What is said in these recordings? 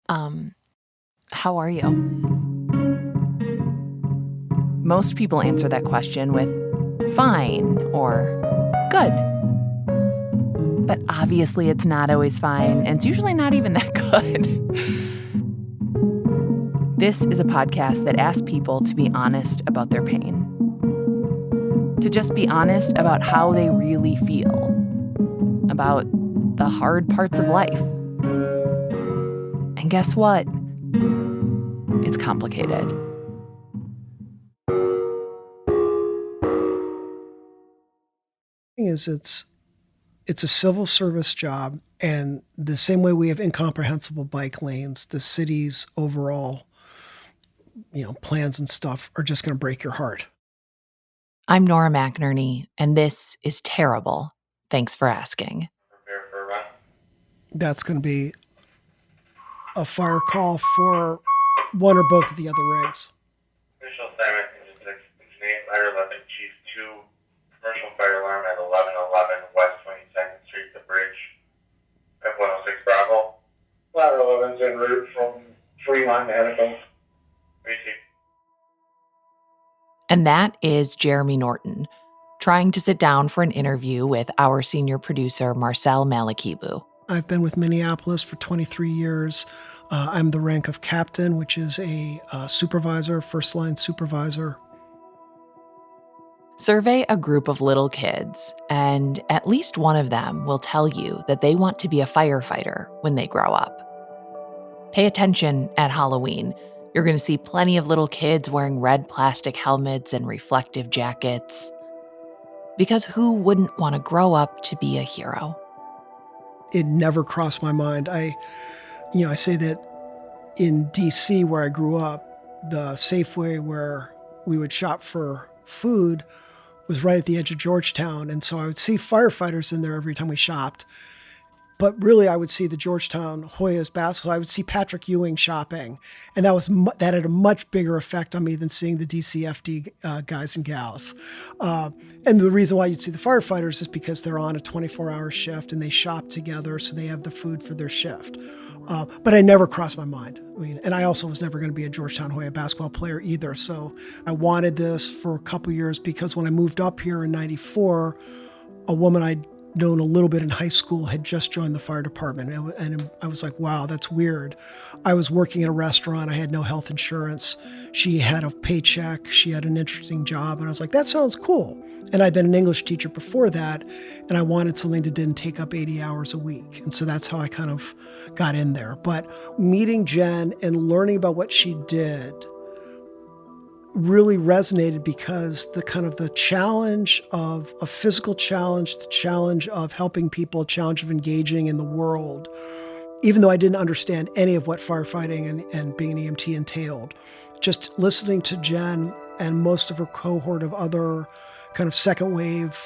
How are you? Most people answer that question with fine or good. But obviously it's not always fine, and it's usually not even that good. This is a podcast that asks people to be honest about their pain. To just be honest about how they really feel. About the hard parts of life. And guess what? It's complicated. It's a civil service job, and the same way we have incomprehensible bike lanes, the city's overall, plans and stuff are just going to break your heart. I'm Nora McInerny, and this is terrible. Thanks for asking. Prepare for a run. That's going to be a fire call for one or both of the other rigs. Official assignment is Engineer Fire 11, Chief 2, commercial fire alarm at 1111 West 22nd Street, the bridge, F-106 Bravo. Ladder 11's en route from Fremont, Anaheim. Receive. And that is Jeremy Norton, trying to sit down for an interview with our senior producer, Marcel Malekebu. I've been with Minneapolis for 23 years. I'm the rank of captain, which is a supervisor, first-line supervisor. Survey a group of little kids, and at least one of them will tell you that they want to be a firefighter when they grow up. Pay attention at Halloween. You're going to see plenty of little kids wearing red plastic helmets and reflective jackets. Because who wouldn't want to grow up to be a hero? It never crossed my mind. I say that in D.C., where I grew up, the Safeway where we would shop for food was right at the edge of Georgetown. And so I would see firefighters in there every time we shopped. But really, I would see the Georgetown Hoyas basketball. I would see Patrick Ewing shopping. And that had a much bigger effect on me than seeing the DCFD guys and gals. And the reason why you'd see the firefighters is because they're on a 24-hour shift and they shop together, so they have the food for their shift. But I never crossed my mind. And I also was never going to be a Georgetown Hoya basketball player either. So I wanted this for a couple years because when I moved up here in '94, a woman I'd known a little bit in high school had just joined the fire department. And I was like, wow, that's weird. I was working at a restaurant. I had no health insurance. She had a paycheck. She had an interesting job. And I was like, that sounds cool. And I'd been an English teacher before that. And I wanted something that didn't take up 80 hours a week. And so that's how I kind of got in there. But meeting Jen and learning about what she did really resonated because the challenge of a physical challenge, the challenge of helping people, the challenge of engaging in the world, even though I didn't understand any of what firefighting and being an EMT entailed, just listening to Jen and most of her cohort of other kind of second wave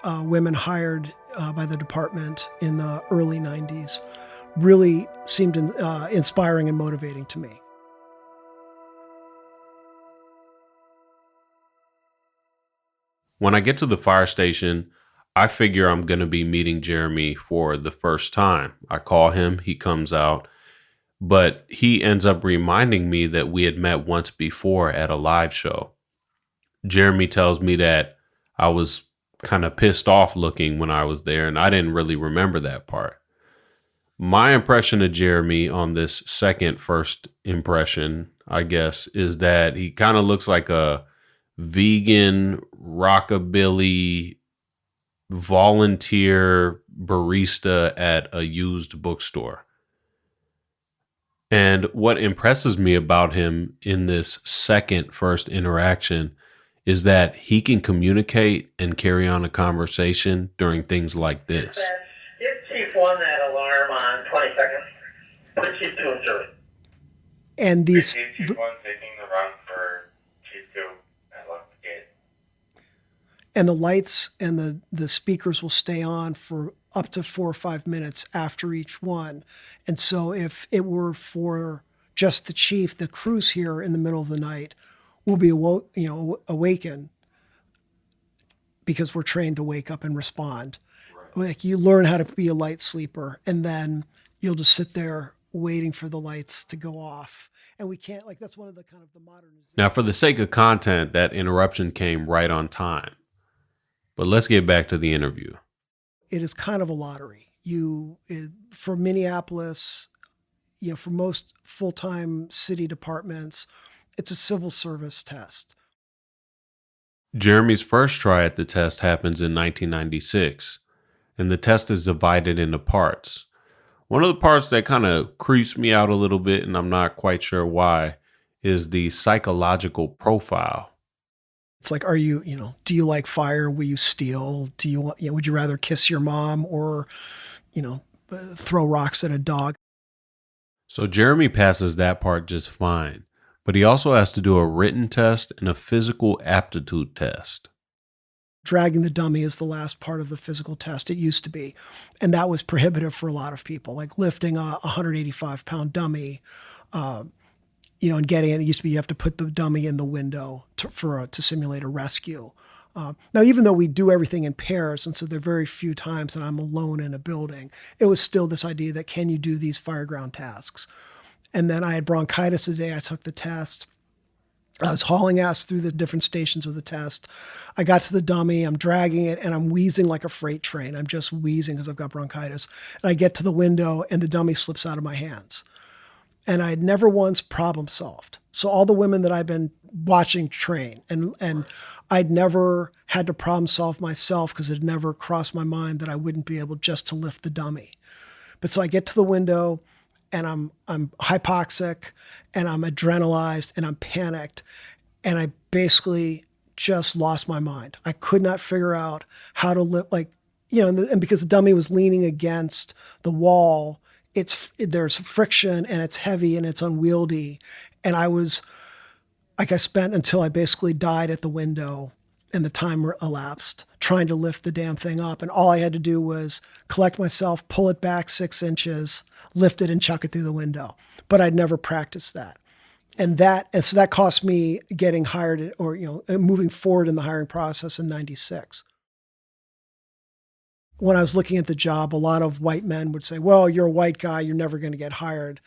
women hired by the department in the early 90s really seemed inspiring and motivating to me. When I get to the fire station, I figure I'm going to be meeting Jeremy for the first time. I call him, he comes out, but he ends up reminding me that we had met once before at a live show. Jeremy tells me that I was kind of pissed off looking when I was there, and I didn't really remember that part. My impression of Jeremy on this first impression, I guess, is that he kind of looks like a vegan rockabilly volunteer barista at a used bookstore. And what impresses me about him in this first interaction is that he can communicate and carry on a conversation during things like this. Give Chief 1 that alarm on 22nd. Put Chief 2 in service. And these... Chief 1 taking the run for Chief 2 at left gate. And the lights and the speakers will stay on for up to 4 or 5 minutes after each one. And so if it were for just the chief, the crews here in the middle of the night will be awakened because we're trained to wake up and respond. Right. Like you learn how to be a light sleeper, and then you'll just sit there waiting for the lights to go off. And we can't, like, that's one of the kind of the modernization. Now, for the sake of content, that interruption came right on time. But let's get back to the interview. It is kind of a lottery. For Minneapolis, for most full-time city departments, it's a civil service test. Jeremy's first try at the test happens in 1996, and the test is divided into parts. One of the parts that kind of creeps me out a little bit, and I'm not quite sure why, is the psychological profile. It's like, do you like fire? Will you steal? Do you want, would you rather kiss your mom or, throw rocks at a dog? So Jeremy passes that part just fine, but he also has to do a written test and a physical aptitude test. Dragging the dummy is the last part of the physical test. It used to be. And that was prohibitive for a lot of people, like lifting a 185-pound dummy, and getting it. It used to be you have to put the dummy in the window to simulate a rescue. Now, even though we do everything in pairs, and so there are very few times that I'm alone in a building, it was still this idea that can you do these fireground tasks? And then I had bronchitis the day I took the test. I was hauling ass through the different stations of the test. I got to the dummy, I'm dragging it, and I'm wheezing like a freight train. I'm just wheezing because I've got bronchitis. And I get to the window, and the dummy slips out of my hands. And I had never once problem solved. So all the women that I'd been watching train, and I'd never had to problem solve myself because it had never crossed my mind that I wouldn't be able just to lift the dummy. But so I get to the window, and I'm hypoxic, and I'm adrenalized, and I'm panicked, and I basically just lost my mind. I could not figure out how to lift, and because the dummy was leaning against the wall, there's friction, and it's heavy, and it's unwieldy, and I spent until I basically died at the window, and the time elapsed trying to lift the damn thing up, and all I had to do was collect myself, pull it back 6 inches, lift it and chuck it through the window. But I'd never practiced that. And so that cost me getting hired or, moving forward in the hiring process in 96. When I was looking at the job, a lot of white men would say, well, you're a white guy, you're never going to get hired,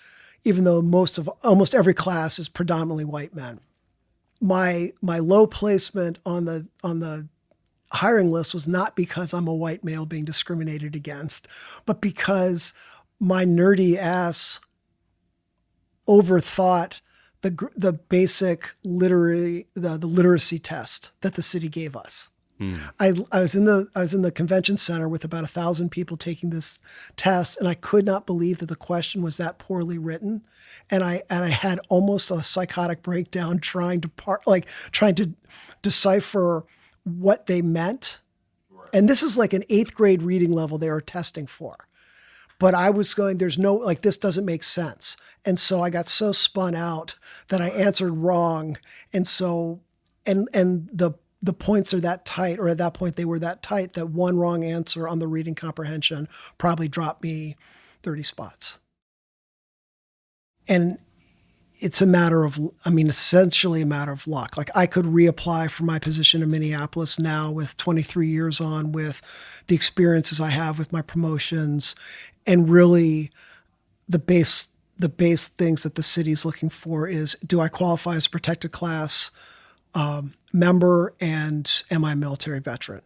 even though almost every class is predominantly white men. My low placement on the hiring list was not because I'm a white male being discriminated against, but because my nerdy ass overthought the basic literacy test that the city gave us. I was in the convention center with about 1,000 people taking this test, and I could not believe that the question was that poorly written. And I had almost a psychotic breakdown trying to decipher what they meant. Right. And this is like an 8th grade reading level they were testing for. But I was going, this doesn't make sense. And so I got so spun out that I answered wrong. And so, and the points are that tight, or at that point they were that tight, that one wrong answer on the reading comprehension probably dropped me 30 spots. And it's essentially a matter of luck. Like, I could reapply for my position in Minneapolis now with 23 years on, with the experiences I have with my promotions, and really the base things that the city's looking for is, do I qualify as a protected class member, and am I a military veteran?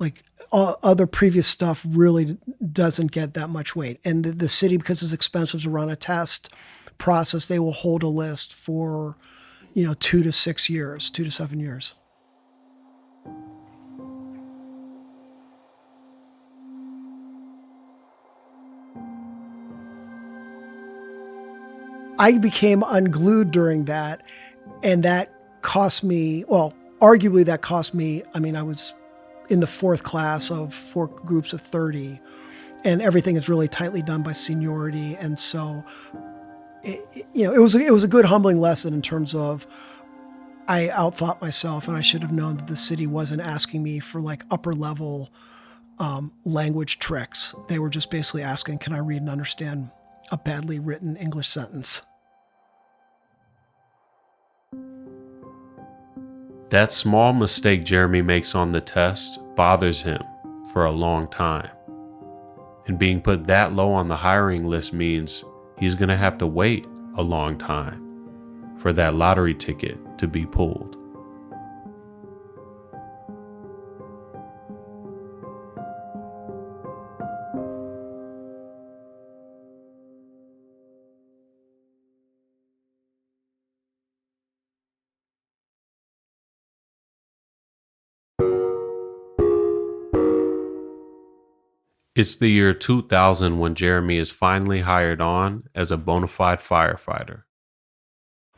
Like, other previous stuff really doesn't get that much weight. And the city, because it's expensive to run a test process, they will hold a list for, 2 to 6 years, 2 to 7 years. I became unglued during that, and that cost me, arguably that cost me, I was in the 4th class of 4 groups of 30, and everything is really tightly done by seniority. And so, it was a good humbling lesson in terms of, I outthought myself, and I should have known that the city wasn't asking me for like upper level language tricks. They were just basically asking, can I read and understand a badly written English sentence? That small mistake Jeremy makes on the test bothers him for a long time. And being put that low on the hiring list means he's going to have to wait a long time for that lottery ticket to be pulled. It's the year 2000 when Jeremy is finally hired on as a bona fide firefighter.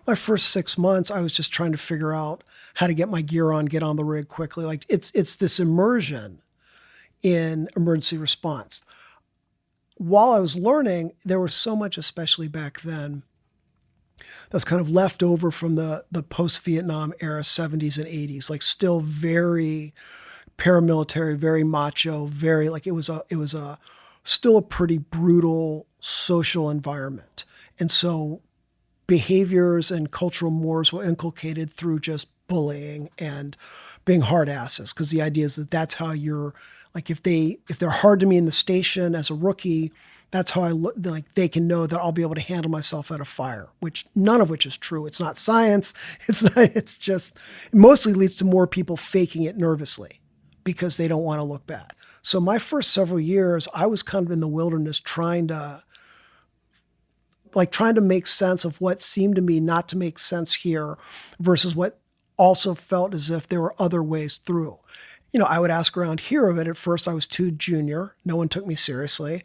My first 6 months, I was just trying to figure out how to get my gear on, get on the rig quickly. Like it's this immersion in emergency response. While I was learning, there was so much, especially back then, that was kind of left over from the post-Vietnam era, 70s and 80s, like still very paramilitary, very macho, very like it was a still a pretty brutal social environment. And so behaviors and cultural mores were inculcated through just bullying and being hard asses. Because the idea is that that's how you're like, if they're hard to me in the station as a rookie, that's how I look, like they can know that I'll be able to handle myself at a fire, which none of which is true. It's not science. It's just, it mostly leads to more people faking it nervously because they don't want to look bad. So my first several years, I was kind of in the wilderness trying to make sense of what seemed to me not to make sense here versus what also felt as if there were other ways through. I would ask around here of it. At first, I was too junior. No one took me seriously.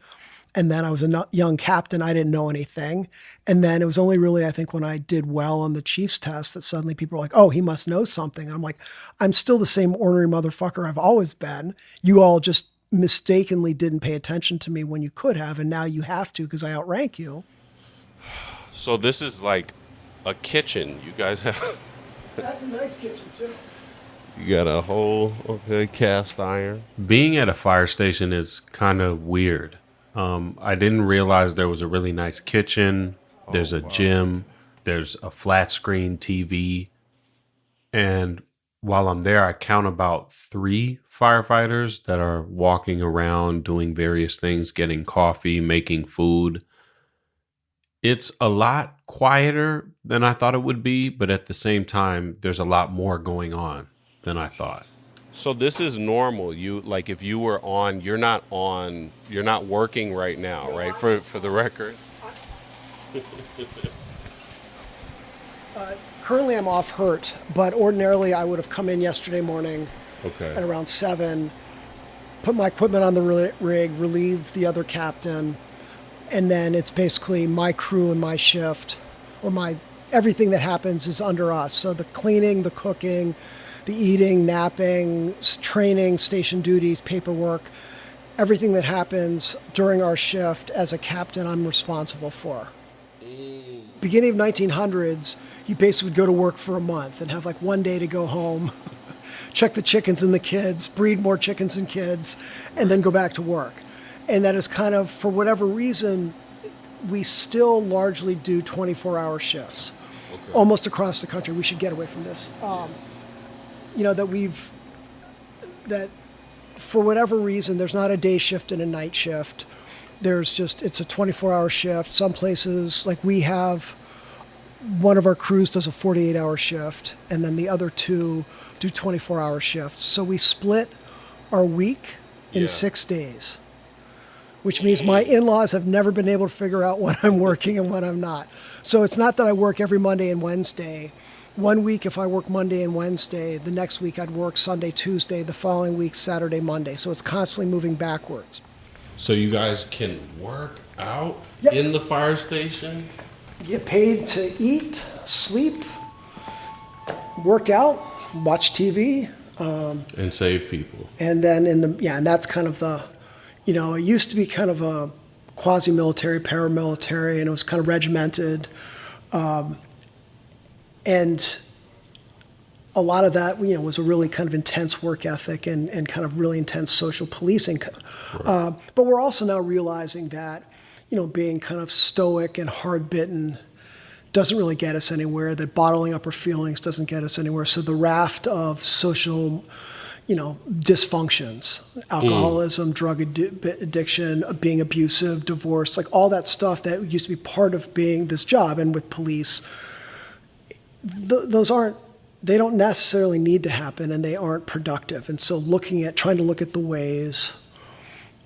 And then I was a young captain. I didn't know anything. And then it was only really, I think, when I did well on the chief's test that suddenly people were like, oh, he must know something. I'm like, I'm still the same ornery motherfucker I've always been. You all just mistakenly didn't pay attention to me when you could have. And now you have to because I outrank you. So this is like a kitchen. You guys have... That's a nice kitchen, too. You got a whole cast iron. Being at a fire station is kind of weird. I didn't realize there was a really nice kitchen. There's a gym. There's a flat screen TV. And while I'm there, I count about 3 firefighters that are walking around doing various things, getting coffee, making food. It's a lot quieter than I thought it would be, but at the same time, there's a lot more going on than I thought. So this is normal. You like if you were on, you're not working right now, right? For the record. Currently I'm off hurt, but ordinarily I would have come in yesterday morning at around 7, put my equipment on the rig, relieve the other captain, and then it's basically my crew and my shift, or everything that happens is under us. So the cleaning, the cooking, the eating, napping, training, station duties, paperwork, everything that happens during our shift as a captain, I'm responsible for. Beginning of 1900s, you basically would go to work for a month and have like one day to go home, check the chickens and the kids, breed more chickens and kids, and then go back to work. And that is kind of, for whatever reason, we still largely do 24-hour shifts, almost across the country. We should get away from this. That for whatever reason, there's not a day shift and a night shift. It's a 24-hour shift. Some places, like we have, one of our crews does a 48-hour shift, and then the other 2 do 24-hour shifts. So we split our week in 6 days, which means my in-laws have never been able to figure out when I'm working and when I'm not. So it's not that I work every Monday and Wednesday. One week, if I work Monday and Wednesday, the next week I'd work Sunday, Tuesday, the following week, Saturday, Monday. So it's constantly moving backwards. So you guys can work out in the fire station? You get paid to eat, sleep, work out, watch TV. And save people. And then and that's kind of it used to be kind of a quasi-military, paramilitary, and it was kind of regimented. And a lot of that, was a really kind of intense work ethic and kind of really intense social policing. Right. But we're also now realizing that, being kind of stoic and hard-bitten doesn't really get us anywhere, that bottling up our feelings doesn't get us anywhere. So the raft of social, dysfunctions, alcoholism, drug addiction, being abusive, divorce, like all that stuff that used to be part of being this job. And with police, they don't necessarily need to happen, and they aren't productive. And so trying to look at the ways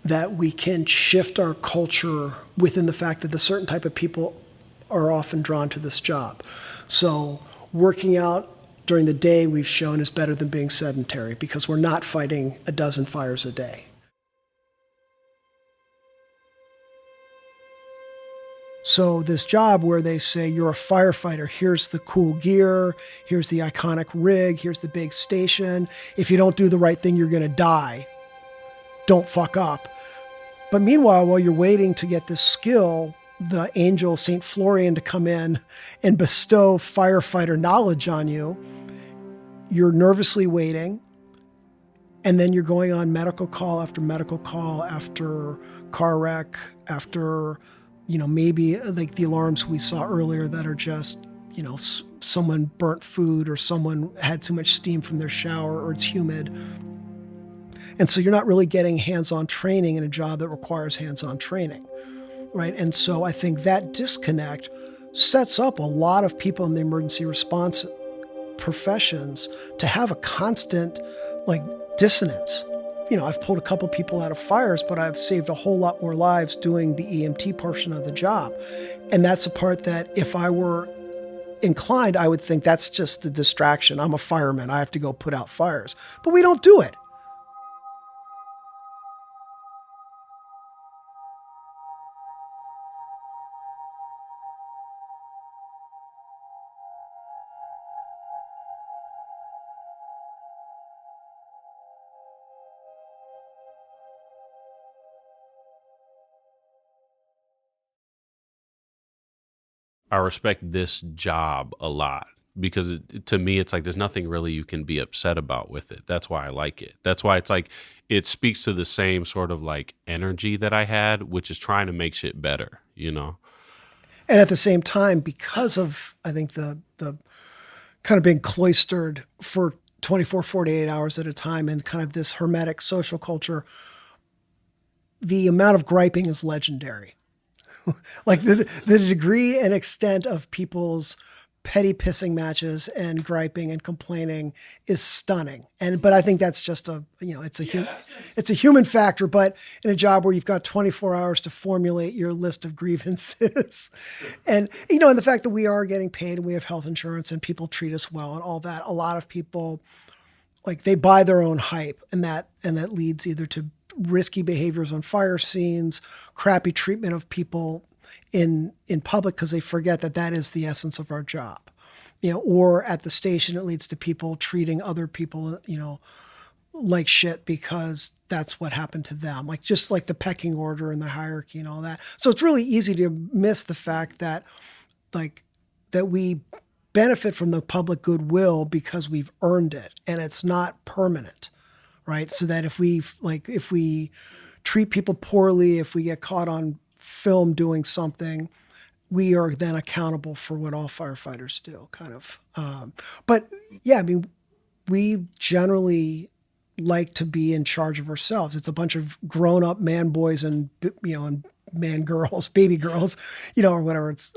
that we can shift our culture within the fact that a certain type of people are often drawn to this job. So working out during the day, we've shown, is better than being sedentary because we're not fighting a dozen fires a day. So this job where they say, you're a firefighter, here's the cool gear, here's the iconic rig, here's the big station. If you don't do the right thing, you're going to die. Don't fuck up. But meanwhile, while you're waiting to get this skill, the angel St. Florian to come in and bestow firefighter knowledge on you, you're nervously waiting, and then you're going on medical call after car wreck, after, maybe like the alarms we saw earlier that are just, someone burnt food or someone had too much steam from their shower or it's humid. And so you're not really getting hands-on training in a job that requires hands-on training, right? And so I think that disconnect sets up a lot of people in the emergency response professions to have a constant dissonance. I've pulled a couple people out of fires, but I've saved a whole lot more lives doing the EMT portion of the job. And that's a part that if I were inclined, I would think that's just a distraction. I'm a fireman. I have to go put out fires. But we don't do it. I respect this job a lot because to me, it's like there's nothing really you can be upset about with it. That's why I like it. That's why it's like it speaks to the same sort of energy that I had, which is trying to make shit better, And at the same time, because of, I think, the kind of being cloistered for 24, 48 hours at a time and kind of this hermetic social culture, the amount of griping is legendary. The degree and extent of people's petty pissing matches and griping and complaining is stunning. But I think that's just it's a human factor. But in a job where you've got 24 hours to formulate your list of grievances, and the fact that we are getting paid and we have health insurance and people treat us well and all that, a lot of people they buy their own hype, and that leads either to risky behaviors on fire scenes, crappy treatment of people in public because they forget that is the essence of our job, or at the station, it leads to people treating other people, like shit because that's what happened to them. Just the pecking order and the hierarchy and all that. So it's really easy to miss the fact that that we benefit from the public goodwill because we've earned it and it's not permanent. Right. So that if we treat people poorly, if we get caught on film doing something, we are then accountable for what all firefighters do, kind of. But yeah, we generally like to be in charge of ourselves. It's a bunch of grown up man boys and, and man girls, baby girls, or whatever it's,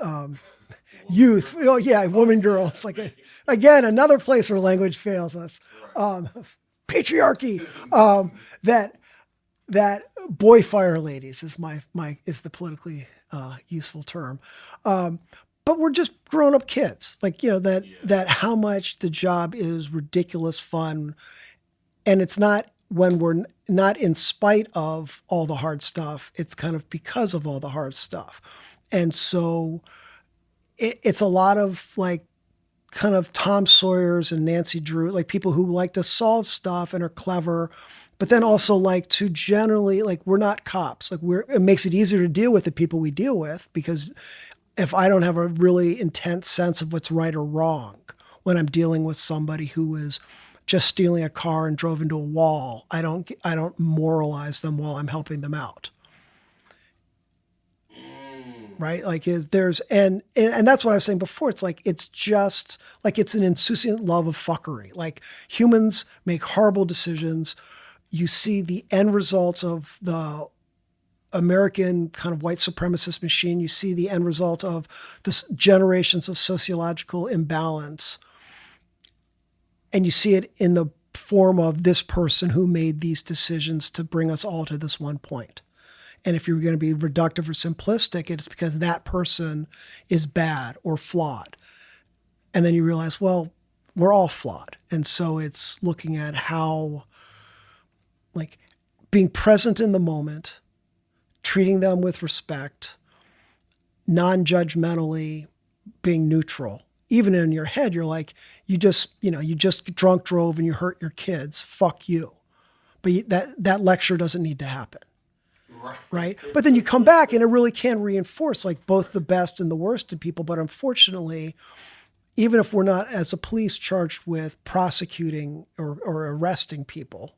youth. Oh yeah. Woman girls. Again, another place where language fails us. Patriarchy, that boy fire ladies is is the politically useful term. But we're just grown up kids, that how much the job is ridiculous fun. And it's not when we're not in spite of all the hard stuff, it's kind of because of all the hard stuff. And so it's a lot of kind of Tom Sawyers and Nancy Drew, people who like to solve stuff and are clever, but then also to generally, we're not cops. It makes it easier to deal with the people we deal with because if I don't have a really intense sense of what's right or wrong when I'm dealing with somebody who is just stealing a car and drove into a wall, I don't moralize them while I'm helping them out. right? Like and that's what I was saying before. It's like, it's just like, it's an insouciant love of fuckery. Like, humans make horrible decisions. You see the end results of the American kind of white supremacist machine. You see the end result of this generations of sociological imbalance. And you see it in the form of this person who made these decisions to bring us all to this one point. And if you're going to be reductive or simplistic, it's because that person is bad or flawed. And then you realize, well, we're all flawed. And so it's looking at how, like, being present in the moment, treating them with respect, non-judgmentally, being neutral. Even in your head, you're like, you just drunk drove and you hurt your kids. Fuck you. But that lecture doesn't need to happen. Right. But then you come back and it really can reinforce, like, both the best and the worst in people. But unfortunately, even if we're not as a police charged with prosecuting or arresting people,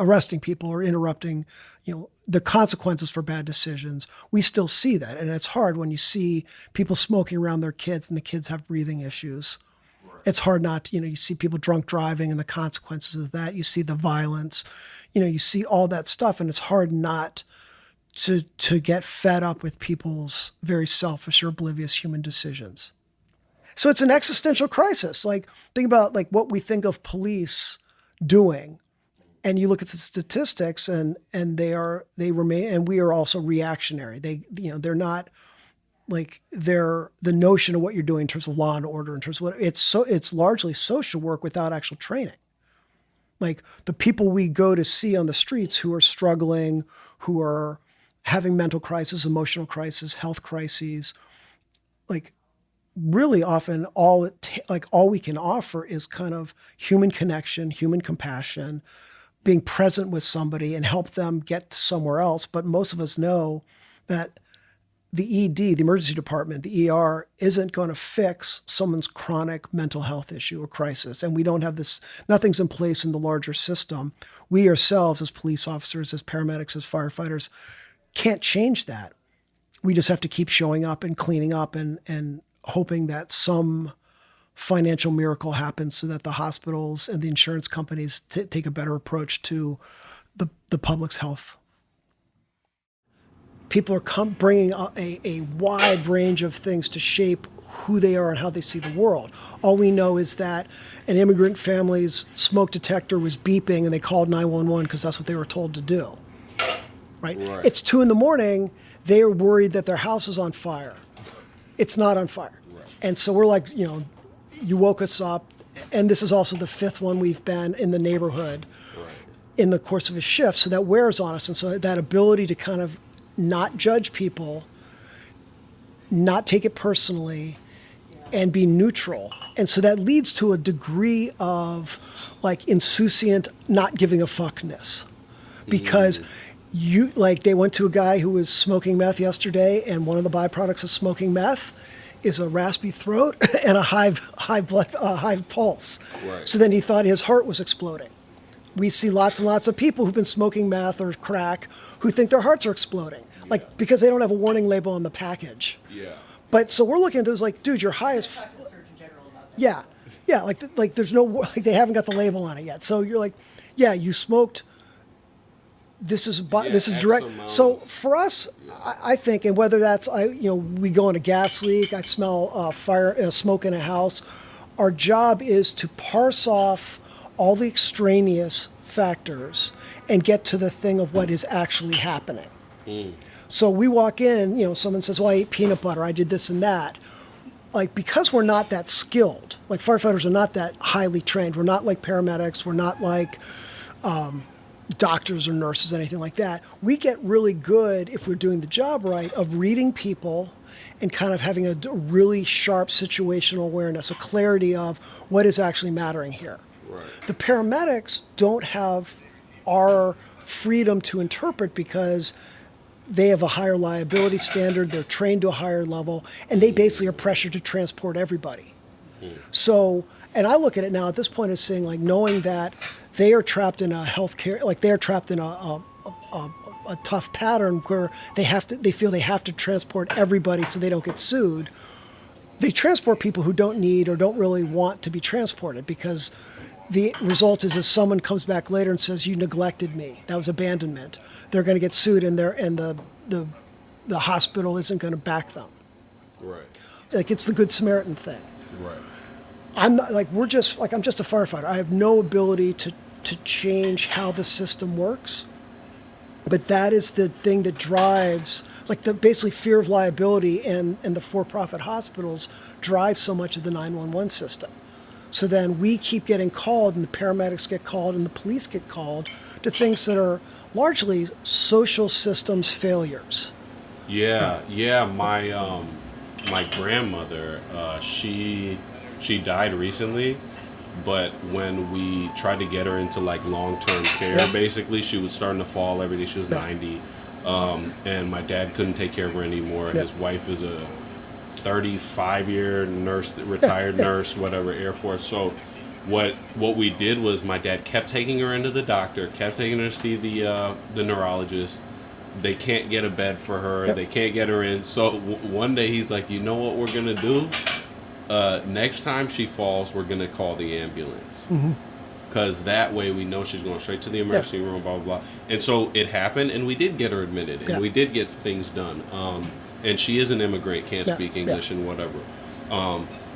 arresting people or interrupting, the consequences for bad decisions, we still see that. And it's hard when you see people smoking around their kids and the kids have breathing issues. It's hard not to, you see people drunk driving and the consequences of that. You see the violence, you see all that stuff. And it's hard not to get fed up with people's very selfish or oblivious human decisions. So it's an existential crisis. Like, think about like what we think of police doing. And you look at the statistics and they remain, and we are also reactionary. They're not like, the notion of what you're doing in terms of law and order, in terms of what it's largely social work without actual training. Like, the people we go to see on the streets who are struggling, who are having mental crisis, emotional crisis, health crises, like, really often all we can offer is kind of human connection, human compassion, being present with somebody and help them get somewhere else. But most of us know that the ED, the emergency department, the ER, isn't going to fix someone's chronic mental health issue or crisis. And we don't have this, nothing's in place in the larger system. We ourselves, as police officers, as paramedics, as firefighters, can't change that. We just have to keep showing up and cleaning up and hoping that some financial miracle happens so that the hospitals and the insurance companies take a better approach to the public's health. People are bringing a wide range of things to shape who they are and how they see the world. All we know is that an immigrant family's smoke detector was beeping and they called 911 because that's what they were told to do. Right? It's 2 a.m. They are worried that their house is on fire. It's not on fire. Right. And so we're like, you woke us up. And this is also the 5th one we've been in the neighborhood in the course of a shift. So that wears on us. And so that ability to kind of not judge people, not take it personally, and be neutral. And so that leads to a degree of like insouciant, not giving a fuckness. Because they went to a guy who was smoking meth yesterday, and one of the byproducts of smoking meth is a raspy throat and a high pulse. Right. So then he thought his heart was exploding. We see lots and lots of people who've been smoking meth or crack who think their hearts are exploding, because they don't have a warning label on the package. Yeah. But so we're looking at those like, dude, you're high as. Yeah, like there's no they haven't got the label on it yet. So you're like, yeah, you smoked. This is direct. So for us, I think, and whether that's we go on a gas leak, I smell smoke in a house. Our job is to parse off all the extraneous factors and get to the thing of what is actually happening. So we walk in, someone says, well, I ate peanut butter, I did this and that. Like, because we're not that skilled, like firefighters are not that highly trained. We're not like paramedics. We're not like doctors or nurses, anything like that. We get really good, if we're doing the job right, of reading people and kind of having a really sharp situational awareness, a clarity of what is actually mattering here. Right. The paramedics don't have our freedom to interpret because they have a higher liability standard, they're trained to a higher level, and they basically are pressured to transport everybody. So, and I look at it now at this point as saying, like, knowing that they are trapped in a healthcare, like they're trapped in a a tough pattern where they feel they have to transport everybody so they don't get sued. They transport people who don't need or don't really want to be transported, because the result is if someone comes back later and says, you neglected me, that was abandonment, they're going to get sued, and the hospital isn't going to back them. Right. Like, it's the Good Samaritan thing. Right. I'm not like, I'm just a firefighter. I have no ability to change how the system works. But that is the thing that drives, like, the basically fear of liability and the for-profit hospitals drive so much of the 911 system. So then we keep getting called, and the paramedics get called, and the police get called to things that are largely social systems failures. Yeah, yeah. My grandmother, she died recently, but when we tried to get her into like long-term care, Yeah. basically, she was starting to fall every day. She was Yeah. 90, and my dad couldn't take care of her anymore. Yeah. His wife is a 35-year nurse, retired nurse, whatever, Air Force. So what we did was my dad kept taking her into the doctor, kept taking her to see the neurologist. They can't get a bed for her. Yep. They can't get her in. So one day he's like, you know what we're going to do? Next time she falls, we're going to call the ambulance. Because that way we know she's going straight to the emergency room, blah, blah, blah. And so it happened, and we did get her admitted, and we did get things done. And she is an immigrant, can't speak English and whatever.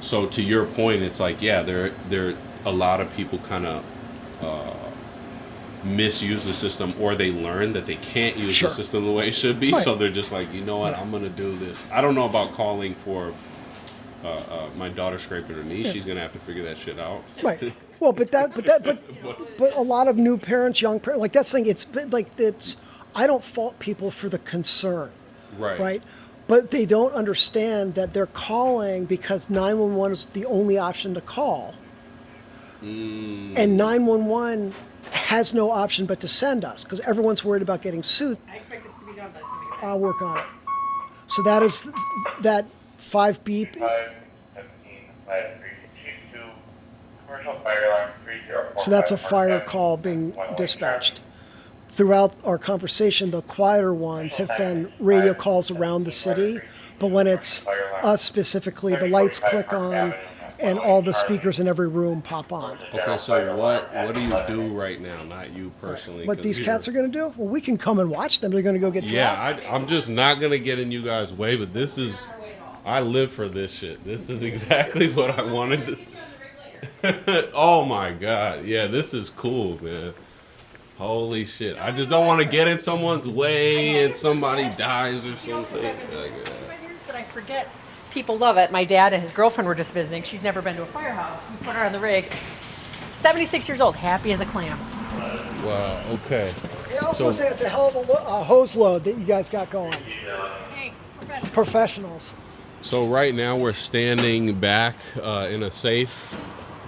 So to your point, it's like, yeah, there a lot of people kind of misuse the system, or they learn that they can't use the system the way it should be. Right. So they're just like, you know what, I'm going to do this. I don't know about calling for my daughter scraped her knee. She's going to have to figure that shit out. Right. Well, but a lot of new parents, young parents, like, that's the thing. I don't fault people for the concern. Right. But they don't understand that they're calling because 911 is the only option to call. And 911 has no option but to send us, because everyone's worried about getting sued. I expect this to be done by the time we get I'll work on it. So that is that 5 beep. 517, commercial fire alarm 304. So that's a fire call being dispatched. Throughout our conversation, the quieter ones have been radio calls around the city, but when it's us specifically, the lights click on and all the speakers in every room pop on. Okay, so what do you do right now? Not you personally. What these cats are going to do? Well, we can come and watch them. They're going to go get dressed. Yeah, I'm just not going to get in you guys' way, but I live for this shit. This is exactly what I wanted to. Oh my God. Yeah, this is cool, man. Holy shit. I just don't want to get in someone's way and somebody dies or something. But I forget. People love it. My dad and his girlfriend were just visiting. She's never been to a firehouse. We put her on the rig. 76 years old, happy as a clam. Wow, okay. They also say it's a hell of a hose load that you guys got going. Hey, Professionals. So right now we're standing back in a safe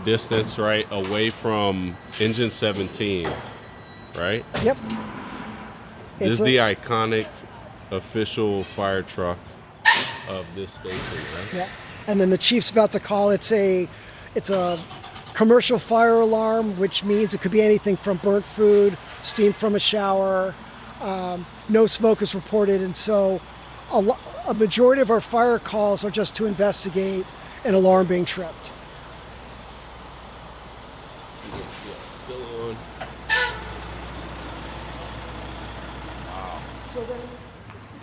distance, right, away from Engine 17, right? Yep. This is the iconic official fire truck of this station, right? Yeah. And then the chief's about to call. It's a commercial fire alarm, which means it could be anything from burnt food, steam from a shower. No smoke is reported, and so a majority of our fire calls are just to investigate an alarm being tripped. Yeah, still on. Wow. So then,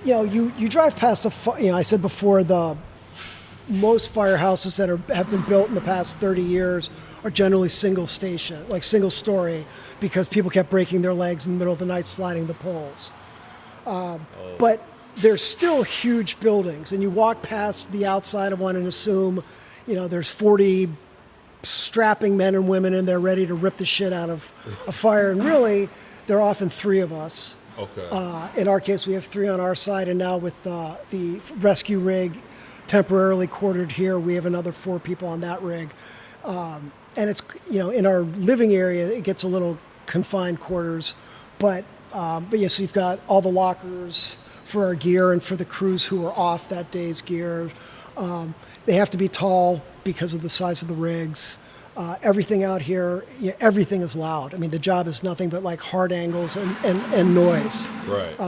you drive past I said before, the most firehouses that have been built in the past 30 years are generally single story, because people kept breaking their legs in the middle of the night sliding the poles. But there's still huge buildings, and you walk past the outside of one and assume, there's 40 strapping men and women in there ready to rip the shit out of a fire, and really, there are often 3 of us. Okay. In our case, we have 3 on our side, and now with the rescue rig temporarily quartered here, we have another 4 people on that rig. And it's, in our living area, it gets a little confined quarters, but yes, we've got all the lockers for our gear and for the crews who are off that day's gear. They have to be tall because of the size of the rigs. Everything out here, everything is loud. I mean, the job is nothing but like hard angles and noise. Right.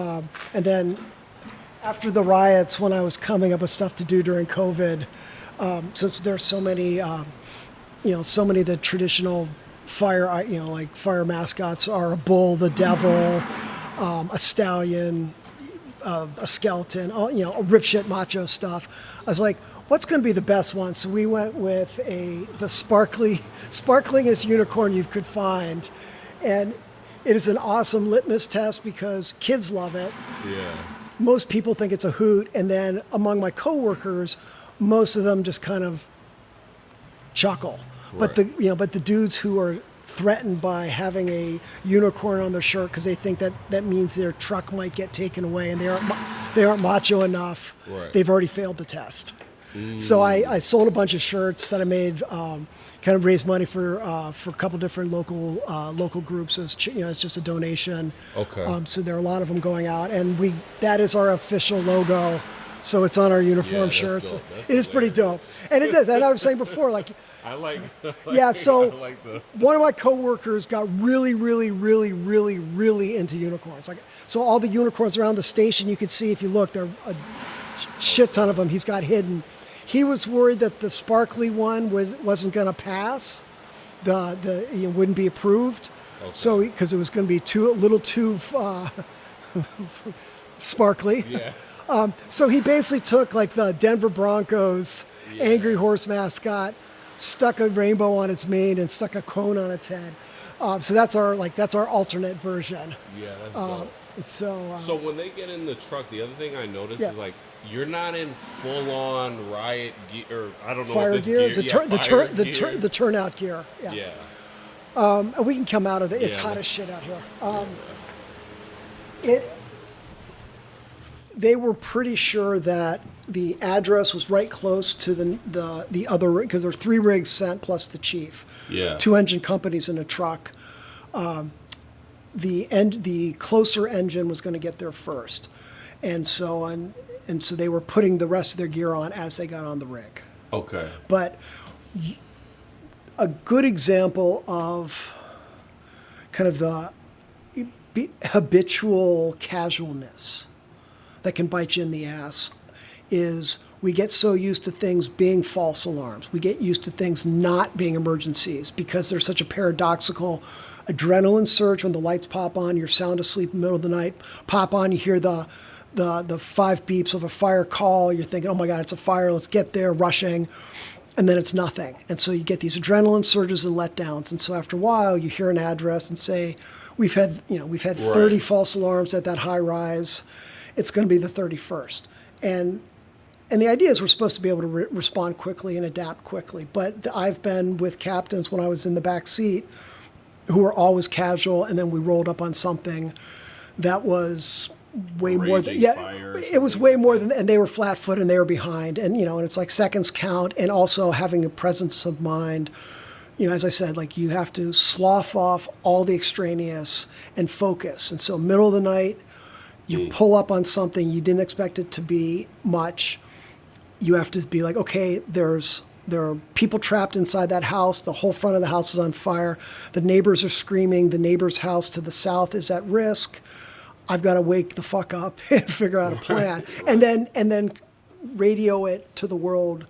And then after the riots, when I was coming up with stuff to do during COVID, since there's so many, so many of the traditional fire, like fire mascots are a bull, the devil, a stallion, a skeleton, all, a ripshit macho stuff. I was like, what's going to be the best one? So we went with the sparklingest unicorn you could find. And it is an awesome litmus test because kids love it. Yeah. Most people think it's a hoot. And then among my coworkers, most of them just kind of chuckle. Right. But the dudes who are threatened by having a unicorn on their shirt because they think that means their truck might get taken away and they aren't macho enough. Right. They've already failed the test. So I sold a bunch of shirts that I made, kind of raised money for a couple different local groups as it's just a donation. Okay. So there are a lot of them going out, and that is our official logo. So it's on our uniform that's shirts. dope. It is pretty dope, and it is. And I was saying before, I like. yeah. So I like one of my coworkers got really, really, really, really, really into unicorns. So all the unicorns around the station, you could see if you look, there are a shit ton of them he's got hidden. He was worried that the sparkly one wasn't going to pass, wouldn't be approved. Okay. So because it was going to be a little too sparkly. Yeah. So he basically took like the Denver Broncos angry horse mascot, stuck a rainbow on its mane, and stuck a cone on its head. So that's our alternate version. Yeah, that's dope. So when they get in the truck, the other thing I noticed is like you're not in full-on riot gear, or I don't know fire what this gear, gear. the turnout gear. Yeah. Yeah. And we can come out of it. It's hot as shit out here. They were pretty sure that the address was right close to the other rig, because there are 3 rigs sent plus the chief. Yeah. 2 engine companies in a truck. The closer engine was going to get there first, and so they were putting the rest of their gear on as they got on the rig. Okay. But a good example of kind of the habitual casualness that can bite you in the ass is we get so used to things being false alarms. We get used to things not being emergencies because there's such a paradoxical adrenaline surge when the lights pop on, you're sound asleep in the middle of the night, pop on, you hear the 5 beeps of a fire call, you're thinking, oh my God, it's a fire, let's get there, rushing, and then it's nothing. And so you get these adrenaline surges and letdowns. And so after a while, you hear an address and say, we've had 30 false alarms at that high rise. It's going to be the 31st. And the idea is we're supposed to be able to respond quickly and adapt quickly. But I've been with captains when I was in the back seat who were always casual, and then we rolled up on something that was way more than it was way more than, and they were flat-footed and they were behind, and and it's like seconds count, and also having a presence of mind. As I said, like you have to slough off all the extraneous and focus. And so middle of the night, you pull up on something you didn't expect it to be much. You have to be like, okay, there are people trapped inside that house. The whole front of the house is on fire. The neighbors are screaming. The neighbor's house to the south is at risk. I've got to wake the fuck up and figure out a plan, and then radio it to the world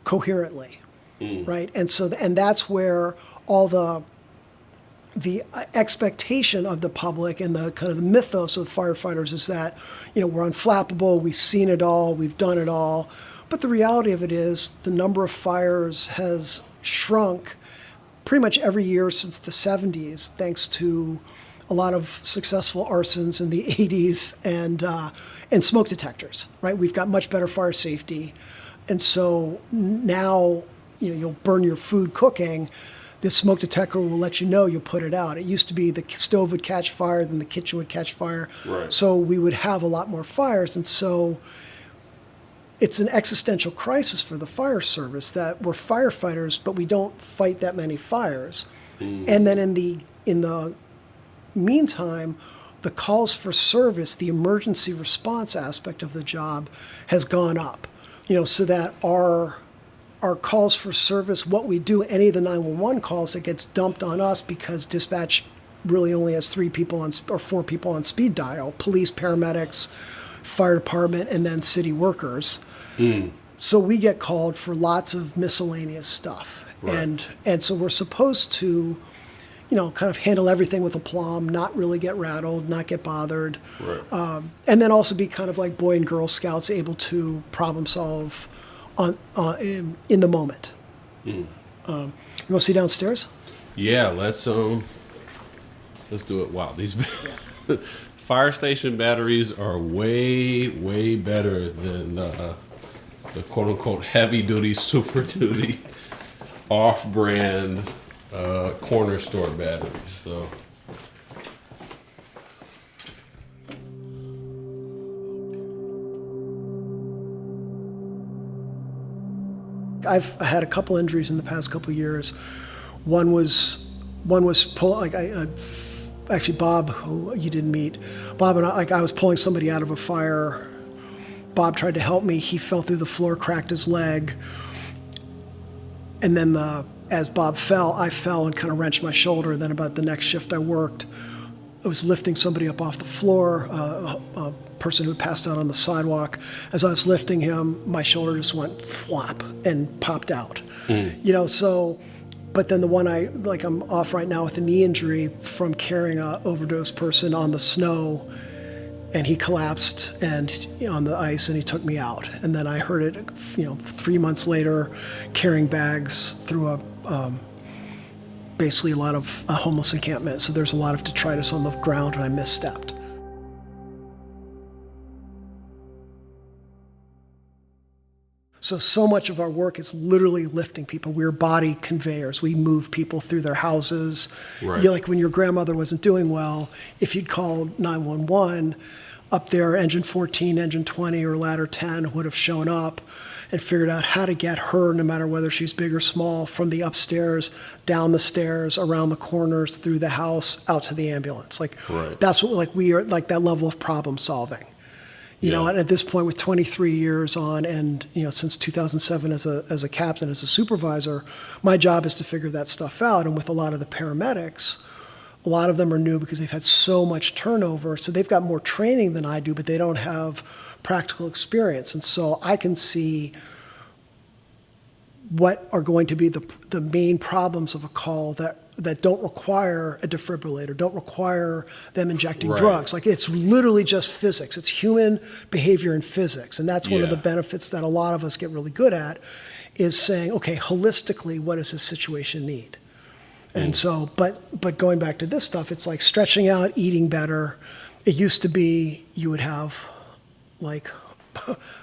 coherently, right? And that's where all the expectation of the public and the kind of the mythos of the firefighters is that, we're unflappable, we've seen it all, we've done it all. But the reality of it is the number of fires has shrunk pretty much every year since the 70s, thanks to a lot of successful arsons in the 80s and smoke detectors, right? We've got much better fire safety. And so now, you'll burn your food cooking. This smoke detector will let you know, you'll put it out. It used to be the stove would catch fire, then the kitchen would catch fire. Right. So we would have a lot more fires. And so it's an existential crisis for the fire service that we're firefighters, but we don't fight that many fires. And then in the meantime, the calls for service, the emergency response aspect of the job has gone up, so that our calls for service, what we do, any of the 911 calls that gets dumped on us because dispatch really only has 3 people on or 4 people on speed dial: police, paramedics, fire department, and then city workers. So we get called for lots of miscellaneous stuff. Right. And so we're supposed to, kind of handle everything with aplomb, not really get rattled, not get bothered. Right. And then also be kind of like Boy and Girl Scouts, able to problem solve in the moment. You want to see downstairs? Yeah, let's do it. Wow, these fire station batteries are way better than the quote unquote heavy duty, super duty, off brand corner store batteries. So I've had a couple injuries in the past couple of years. One was actually Bob, who you didn't meet. Bob and I was pulling somebody out of a fire. Bob tried to help me. He fell through the floor, cracked his leg. And then as Bob fell, I fell and kind of wrenched my shoulder. Then about the next shift I worked, I was lifting somebody up off the floor, a person who passed out on the sidewalk. As I was lifting him, my shoulder just went flop and popped out. But then the one I'm off right now with a knee injury from carrying a overdose person on the snow, and he collapsed and on the ice, and he took me out. And then I heard it, 3 months later, carrying bags through basically a lot of homeless encampment. So there's a lot of detritus on the ground, and I misstepped. So much of our work is literally lifting people. We're body conveyors. We move people through their houses. Right. Like when your grandmother wasn't doing well, if you'd called 911, up there, engine 14, engine 20, or ladder 10 would have shown up and figured out how to get her, no matter whether she's big or small, from the upstairs, down the stairs, around the corners, through the house, out to the ambulance. Right. That's what we are, that level of problem solving. And at this point, with 23 years on, and since 2007 as a captain, as a supervisor, my job is to figure that stuff out. And with a lot of the paramedics, a lot of them are new because they've had so much turnover. So they've got more training than I do, but they don't have practical experience. And so I can see what are going to be the main problems of a call that don't require a defibrillator, don't require them injecting drugs. It's literally just physics. It's human behavior and physics. And that's one of the benefits that a lot of us get really good at, is saying, okay, holistically, what does this situation need? And so, but going back to this stuff, it's like stretching out, eating better. It used to be you would have like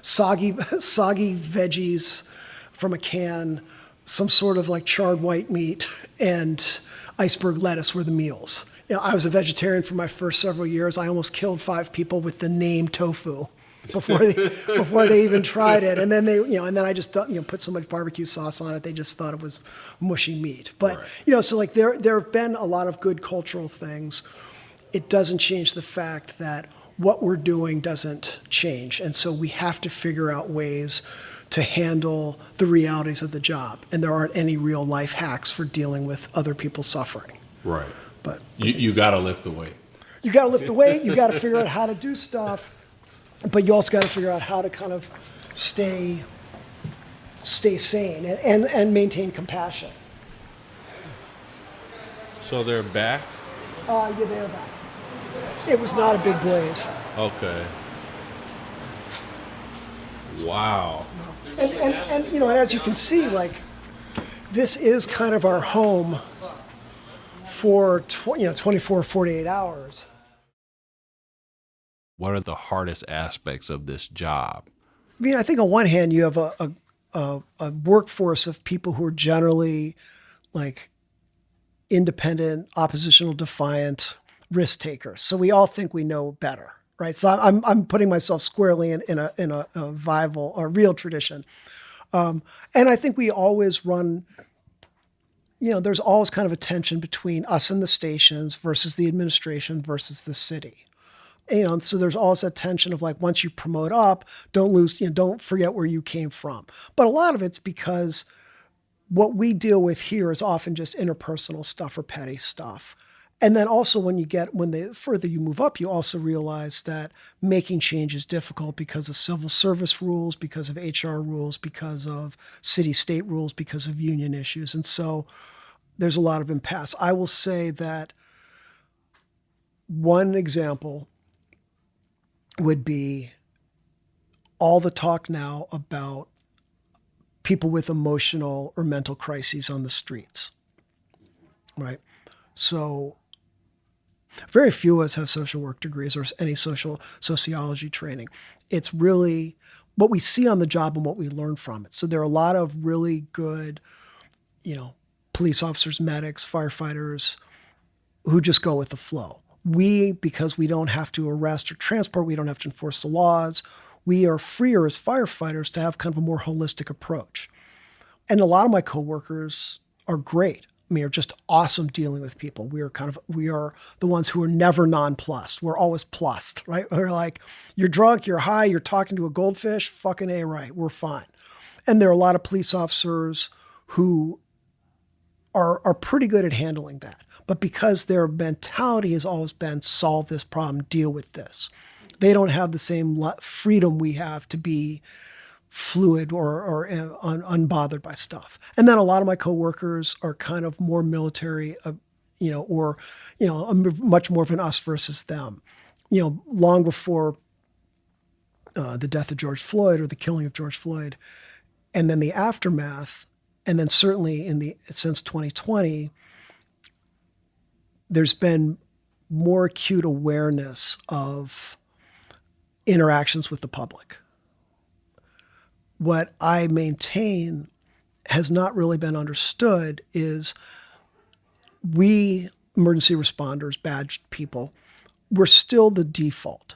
soggy veggies from a can, some sort of like charred white meat, and iceberg lettuce were the meals. I was a vegetarian for my first several years. I almost killed 5 people with the name tofu before they even tried it. And then I just put so much barbecue sauce on it, they just thought it was mushy meat. But so like there have been a lot of good cultural things. It doesn't change the fact that what we're doing doesn't change, and so we have to figure out ways to handle the realities of the job. And there aren't any real life hacks for dealing with other people's suffering. Right. But you got to lift the weight. You got to lift the weight. You got to figure out how to do stuff, but you also got to figure out how to kind of stay sane and maintain compassion. So they're back? Yeah, they're back. It was not a big blaze. Okay. Wow. And as you can see, like, this is kind of our home for 24, 48 hours. What are the hardest aspects of this job? I mean, I think on one hand, you have a workforce of people who are generally like independent, oppositional, defiant, risk takers. So we all think we know better, right? So I'm putting myself squarely in a viable or real tradition. And I think we always run, there's always kind of a tension between us and the stations versus the administration versus the city. so there's always that tension of like, once you promote up, don't forget where you came from. But a lot of it's because what we deal with here is often just interpersonal stuff or petty stuff. And then also the further you move up, you also realize that making change is difficult because of civil service rules, because of HR rules, because of city-state rules, because of union issues. And so there's a lot of impasse. I will say that one example would be all the talk now about people with emotional or mental crises on the streets, right? So very few of us have social work degrees or any sociology training. It's really what we see on the job and what we learn from it. So there are a lot of really good, police officers, medics, firefighters who just go with the flow. Because we don't have to arrest or transport, we don't have to enforce the laws, we are freer as firefighters to have kind of a more holistic approach. And a lot of my coworkers are great. I mean, are just awesome dealing with people. We are the ones who are never nonplussed. We're always plussed, right? We're like, you're drunk, you're high, you're talking to a goldfish, fucking A right, we're fine. And there are a lot of police officers who are pretty good at handling that. But because their mentality has always been solve this problem, deal with this, they don't have the same freedom we have to be fluid or unbothered by stuff. And then a lot of my coworkers are kind of more military, much more of an us versus them. Long before the death of George Floyd or the killing of George Floyd, and then the aftermath, and then certainly since 2020, there's been more acute awareness of interactions with the public. What I maintain has not really been understood is we, emergency responders, badged people, we're still the default,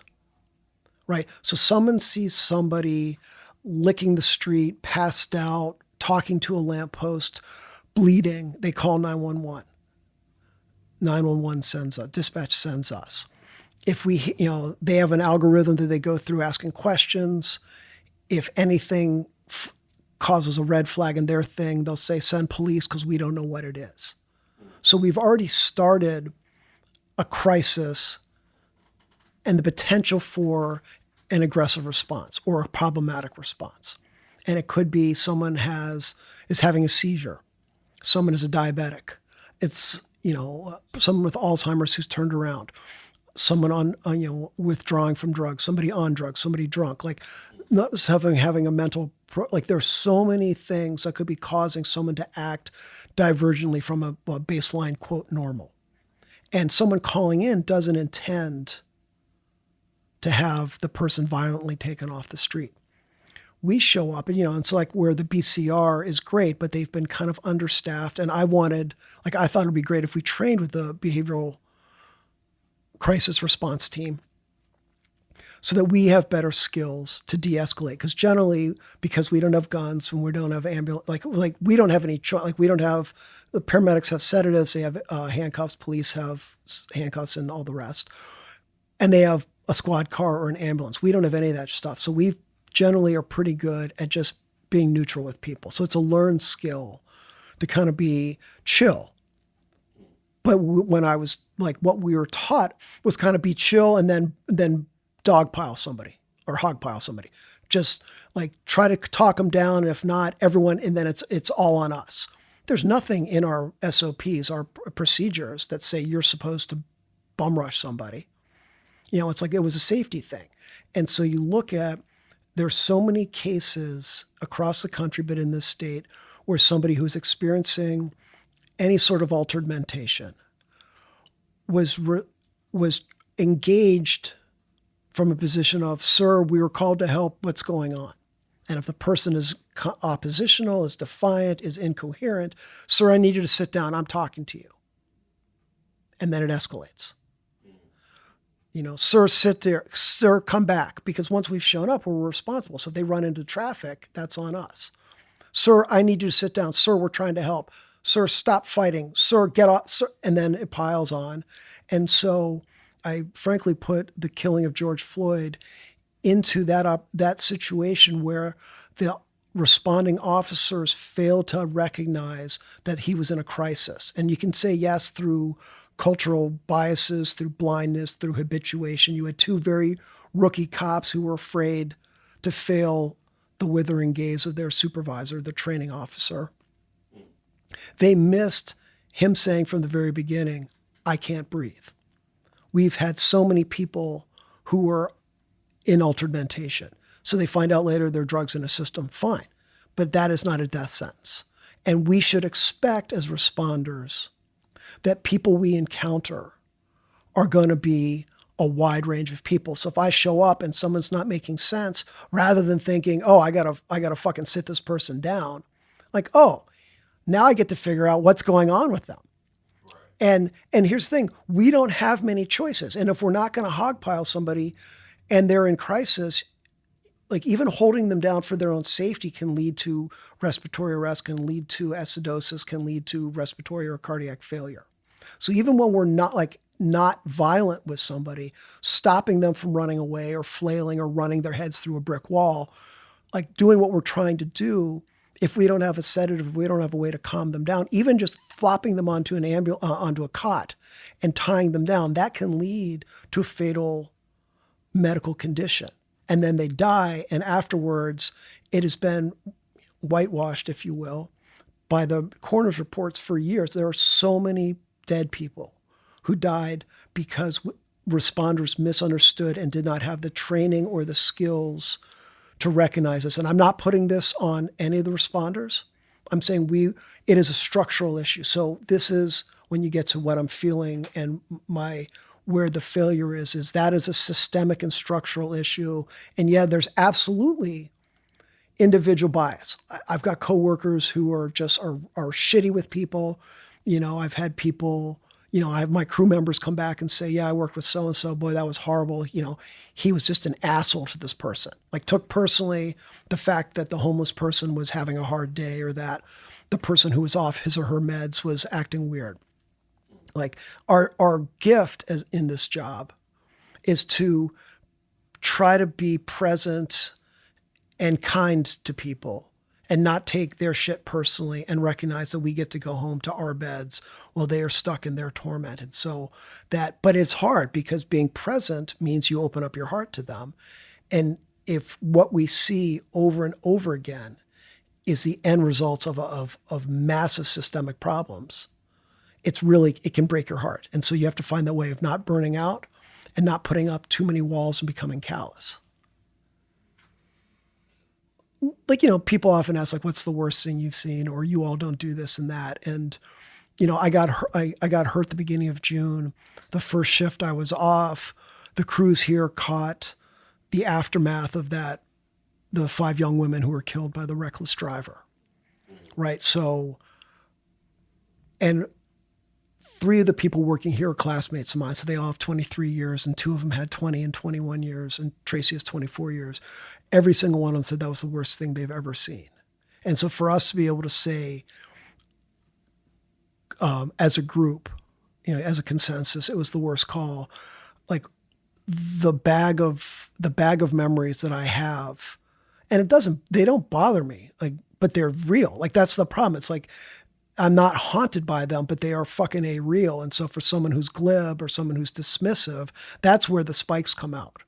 right? So someone sees somebody licking the street, passed out, talking to a lamppost, bleeding, they call 911. 911 sends us, dispatch sends us. If they have an algorithm that they go through asking questions. If anything causes a red flag in their thing, they'll say, send police because we don't know what it is. So we've already started a crisis and the potential for an aggressive response or a problematic response. And it could be someone is having a seizure. Someone is a diabetic. It's, someone with Alzheimer's who's turned around. Someone withdrawing from drugs, somebody on drugs, somebody drunk, like not just having a mental, there's so many things that could be causing someone to act divergently from a baseline, quote, normal. And someone calling in doesn't intend to have the person violently taken off the street. We show up and, it's like where the BCR is great, but they've been kind of understaffed. And I thought it'd be great if we trained with the behavioral crisis response team so that we have better skills to de-escalate. Because generally, because we don't have guns and we don't have ambulance, we don't have any the paramedics have sedatives, they have handcuffs, police have handcuffs and all the rest. And they have a squad car or an ambulance. We don't have any of that stuff. So we generally are pretty good at just being neutral with people. So it's a learned skill to kind of be chill. But when I was what we were taught was kind of be chill and then dogpile somebody or hogpile somebody. Just try to talk them down. And if not, everyone, and then it's all on us. There's nothing in our SOPs, our procedures that say you're supposed to bum rush somebody. It's like it was a safety thing. And so you look at, there's so many cases across the country, but in this state, where somebody who's experiencing any sort of altered mentation was engaged from a position of, sir, we were called to help, what's going on? And if the person is oppositional, is defiant, is incoherent, sir, I need you to sit down, I'm talking to you. And then it escalates. Sir, sit there, sir, come back. Because once we've shown up, we're responsible. So if they run into traffic, that's on us. Sir, I need you to sit down. Sir, we're trying to help. Sir, stop fighting. Sir, get off. Sir. And then it piles on. And so I frankly put the killing of George Floyd into that situation where the responding officers failed to recognize that he was in a crisis. And you can say yes through cultural biases, through blindness, through habituation. You had two very rookie cops who were afraid to fail the withering gaze of their supervisor, the training officer. They missed him saying from the very beginning, I can't breathe. We've had so many people who were in altered mentation. So they find out later their drugs in the system, fine. But that is not a death sentence. And we should expect as responders that people we encounter are going to be a wide range of people. So if I show up and someone's not making sense, rather than thinking, oh, I gotta fucking sit this person down, like, oh, now I get to figure out what's going on with them. Right. And here's the thing, we don't have many choices. And if we're not going to hogpile somebody and they're in crisis, like even holding them down for their own safety can lead to respiratory arrest, can lead to acidosis, can lead to respiratory or cardiac failure. So even when we're not violent with somebody, stopping them from running away or flailing or running their heads through a brick wall, like doing what we're trying to do, if we don't have a sedative, if we don't have a way to calm them down, even just flopping them onto onto a cot and tying them down, that can lead to a fatal medical condition. And then they die, and afterwards it has been whitewashed, if you will, by the coroner's reports for years. There are so many dead people who died because responders misunderstood and did not have the training or the skills to recognize this. And I'm not putting this on any of the responders. I'm saying it is a structural issue. So this is when you get to what I'm feeling and where the failure is that is a systemic and structural issue. And yeah, there's absolutely individual bias. I've got coworkers who are shitty with people. I've had people, I have my crew members come back and say, yeah, I worked with so-and-so, boy, that was horrible. He was just an asshole to this person. Like took personally the fact that the homeless person was having a hard day or that the person who was off his or her meds was acting weird. Like our gift in this job is to try to be present and kind to people and not take their shit personally and recognize that we get to go home to our beds while they are stuck in their torment. And so but it's hard because being present means you open up your heart to them. And if what we see over and over again is the end results of massive systemic problems, it can break your heart. And so you have to find that way of not burning out and not putting up too many walls and becoming callous. Like, people often ask, like, what's the worst thing you've seen? Or you all don't do this and that. And, I got hurt the beginning of June. The first shift I was off, the crews here caught the aftermath of that, the 5 young women who were killed by the reckless driver. Right. So, and 3 of the people working here are classmates of mine. So they all have 23 years and 2 of them had 20 and 21 years and Tracy has 24 years. Every single one of them said that was the worst thing they've ever seen. And so for us to be able to say, as a group, as a consensus, it was the worst call. Like the bag of memories that I have, and they don't bother me, like, but they're real. Like that's the problem. It's like, I'm not haunted by them, but they are fucking real. And so for someone who's glib or someone who's dismissive, that's where the spikes come out.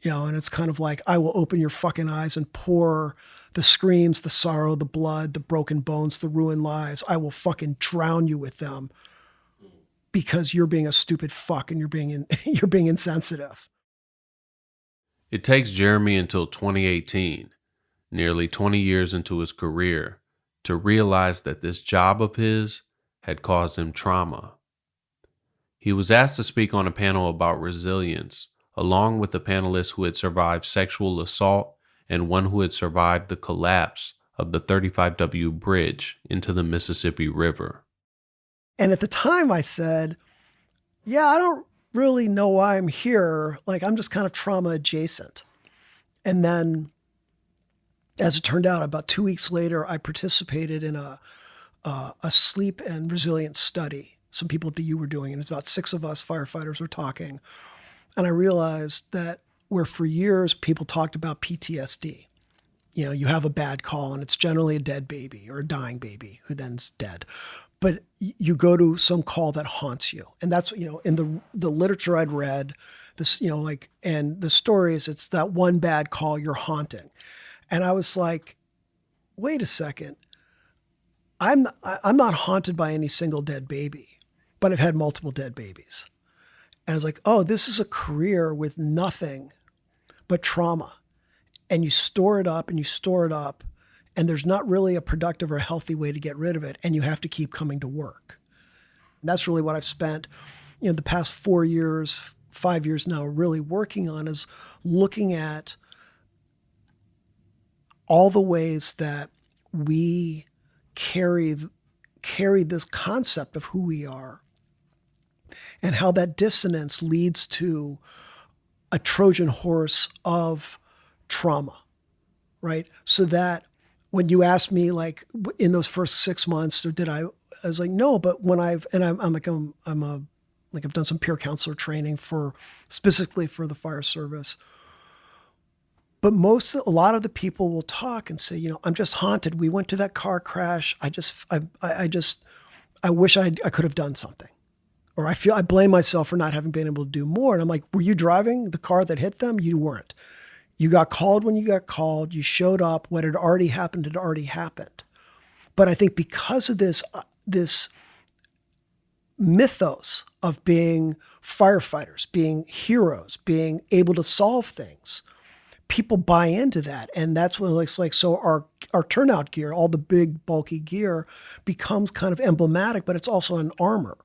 And it's kind of like, I will open your fucking eyes and pour the screams, the sorrow, the blood, the broken bones, the ruined lives. I will fucking drown you with them because you're being a stupid fuck and you're being insensitive. It takes Jeremy until 2018, nearly 20 years into his career, to realize that this job of his had caused him trauma. He was asked to speak on a panel about resilience, along with a panelist who had survived sexual assault and one who had survived the collapse of the 35W bridge into the Mississippi River. And at the time I said, yeah, I don't really know why I'm here. Like, I'm just kind of trauma adjacent. And then as it turned out, about 2 weeks later, I participated in a sleep and resilience study some people that you were doing, and it's about 6 of us firefighters were talking. And I realized that where for years people talked about PTSD, you have a bad call and it's generally a dead baby or a dying baby who then's dead. But you go to some call that haunts you. And that's, in the literature I'd read, this, and the stories, it's that one bad call you're haunting. And I was like, wait a second. I'm not haunted by any single dead baby, but I've had multiple dead babies. And I was like, oh, this is a career with nothing but trauma. And you store it up and you store it up, and there's not really a productive or healthy way to get rid of it, and you have to keep coming to work. And that's really what I've spent, the past 4 years, 5 years now, really working on, is looking at all the ways that we carry this concept of who we are, and how that dissonance leads to a Trojan horse of trauma, right? So that when you asked me, like, in those first 6 months, or I was like, no, but when I've done some peer counselor training specifically for the fire service. But a lot of the people will talk and say, I'm just haunted. We went to that car crash. I wish I could have done something. Or I blame myself for not having been able to do more. And I'm like, were you driving the car that hit them? You weren't. You got called when you got called. You showed up. What had already happened had already happened. But I think because of this mythos of being firefighters, being heroes, being able to solve things, people buy into that. And that's what it's like. So our turnout gear, all the big bulky gear, becomes kind of emblematic, but it's also an armor.